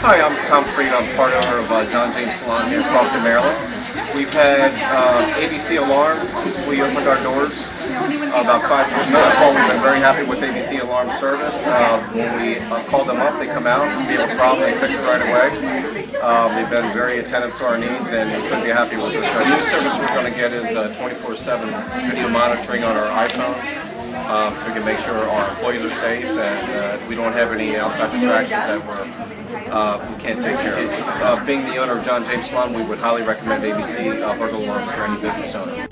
Hi, I'm Tom Freed. I'm part owner of John James Salon here in Crofton, Maryland. We've had ABC Alarms since we opened our doors about 5 years. Most of all, we've been very happy with ABC Alarm service. When we call them up, they come out, we have a problem, they fix it right away. They've been very attentive to our needs, and we couldn't be happy with it. So our new service we're going to get is 24/7 video monitoring on our iPhones, so we can make sure our employees are safe and we don't have any outside distractions that we can't take care of. Being the owner of John James Salon, we would highly recommend ABC Burglar Alarms for any business owner.